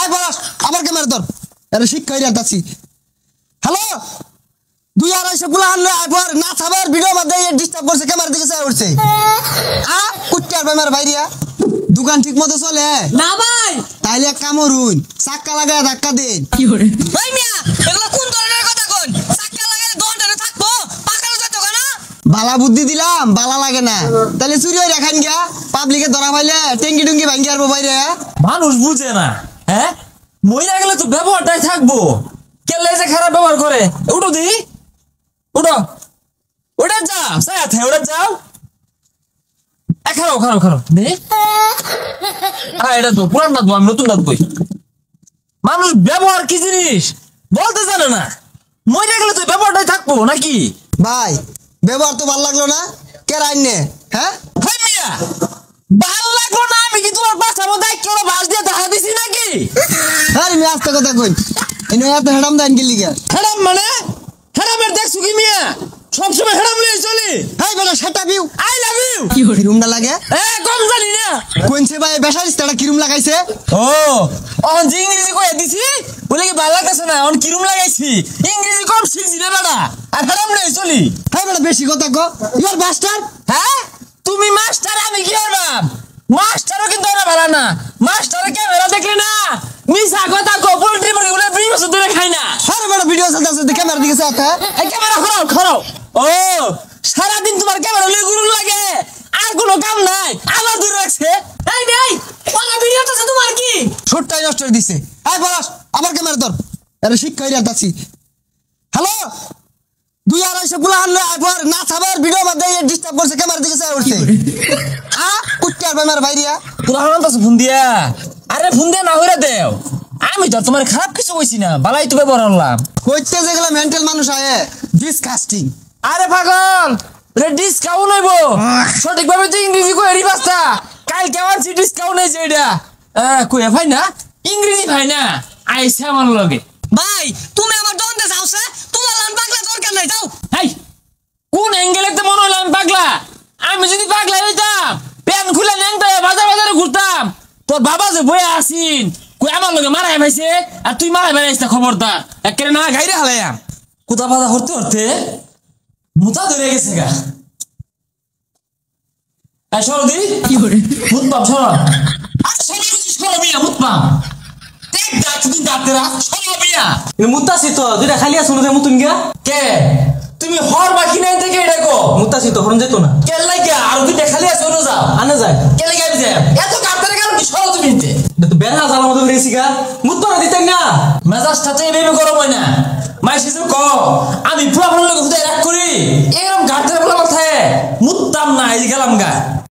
আয় বলাস আবার ক্যামেরা ধর আরে শিক্ষাই রাতাছি হ্যালো 2-250 গুলা আনলে আইবার না থাবার ভিডিও মধ্যে ডিস্টার্ব করছে ক্যামেরা দিকে চাই উঠছে কুট্টার বেমার ভাইরিয়া দোকান ঠিক মতো চলে না ভাই তাইলে এক কাম করুন চাক্কা লাগায় ধাক্কা দেন কি করে ভাই মিয়া এগুলো কোন ধরনের কথা কোন চাক্কা লাগায় দোকানে থাকবো পাকানো যেত না বালা বুদ্ধি দিলাম বালা লাগে না তাহলে চুরি হয়ে রাখান গিয়া পাবলিকে ধরা পাইলে টেঙ্গি টুঙ্গি ভাঙ্গি আরবো বাইরে মানুষ বুঝে না হ্যাঁ মহিলা গেলে তো ব্যবহারটাই থাকবো কেলে যে খারাপ ব্যবহার করে উঠো দি উঠো ওটা যাও সাথে ওটা যাও খারাপ খারাপ খারাপ এটা তো পুরান নাথ আমি নতুন নাথ বই মানুষ ব্যবহার কি জিনিস বলতে জানে না মহিলা গেলে তো ব্যবহারটাই থাকবো নাকি ভাই ব্যবহার তো ভালো লাগলো না কে রাইনে হ্যাঁ ভালো লাগলো না আমি কি তোমার বাসার মধ্যে কেউ বাস দিয়ে দেখা দিছি নাকি আরে আমি আস্তে কথা কই এনে এত হেডাম দেন গেলি গা হেডাম মানে হেডামের দেখছো কি মিয়া সবসময় হেডাম নিয়ে চলি হাই বেটা সেটা বিউ আই লাভ ইউ কি রুমটা লাগে কম জানি না কোনছে ভাই বেসারিস্তাটা কিরুম লাগাইছে ও অন যে ইংরেজি কই দিছি বলে কি ভালো লাগতেছে না অন কিরুম লাগাইছি ইংরেজি কম শিখছি না বেটা আর হেডাম নিয়ে চলি হাই বেটা বেশি কথা কো ইউর মাস্টার হ্যাঁ তুমি মাস্টার আমি কি হলাম মাস্টারও কিন্তু ওরা ভালো না মাস্টারের ক্যামেরা দেখলে না মিছা কথা কো পোল্ট্রি মুরগি বলে 20 বছর ধরে খাই না আরে বেটা ভিডিও চলতেছে ক্যামেরা দিকে চাতা এই ক্যামেরা খারাপ খারাপ ও সারাদিন তোমার ক্যামেরা লই গুরু লাগে আর কোনো কাম নাই আবার দূরে রাখছে এই নাই ওলা ভিডিওটা তোমার কি ছোটটাই নষ্ট করে দিছে আয় বলাস আবার ক্যামেরা ধর আরে শিক্ষাই রাতাছি হ্যালো 2-250 গুলা আনলে আইবার না থাবার ভিডিও মধ্যে ডিস্টার্ব করছে ক্যামেরা দিকে চাই উঠছে কুট্টার বেমার ভাইরিয়া তোরা হলাম তো ফোন দিয়া আরে ফোন দিয়া না হইরা দেও আমি তো তোমার খারাপ কিছু কইছি না বালাই তো ব্যবহার হলাম কইতে যেগুলা মেন্টাল মানুষ আয়ে ডিসকাস্টিং আরে পাগল রে ডিসকাউন্ট হইব সঠিকভাবে তো ইংরেজি কই এরি বাস্তা কাল কেমন সি ডিসকাউন্ট হইছে এটা কই ভাই না ইংরেজি ভাই না আইছে আমার লগে ভাই তুমি আমার দন্দে যাওছে তোমার লান পাগলা দরকার নাই যাও এই কোন অ্যাঙ্গেলেতে মনে হলো আমি পাগলা আমি যদি পাগলা হইতাম প্যান খুলে ন্যাংটা বাজার বাজারে ঘুরতাম তোর বাবা যে বইয়া আসিন কই আমার লগে মারাই ভাইছে আর তুই মারাই বেড়াইছিস খবরদার একেবারে না গাইরে হালাইয়াম কোথা বাধা হরতে হরতে মুতা ধরে গেছে গা সরদি কি করে মুতপাম সর আর সর মিয়া মুতপাম দেখ দাঁত তুই দাঁতেরা সর মিয়া মুতাছি তো দুইটা খালি আছে না মুতুন গিয়া কে তুমি হর বাকি নাই থেকে দেখো মুতাছি তো হরন যেত না কে লাগিয়া আর দুইটা খালি আছে ওনো যাও আনে যায় কে লাগিয়া আমি যাই এত কাপড়ের কারণ কি সর তুমি নিতে তো বেড়া জ্বালা মতো বেরিয়েছি গা মুততো না দিতেন না মেজাজটাতে এভাবে গরম হয় না মাইসে যে ক আমি পুরা লোক হুদায় রাগ করি এরকম গাড়তে বলে মাথায় মুততাম না এই গেলাম গা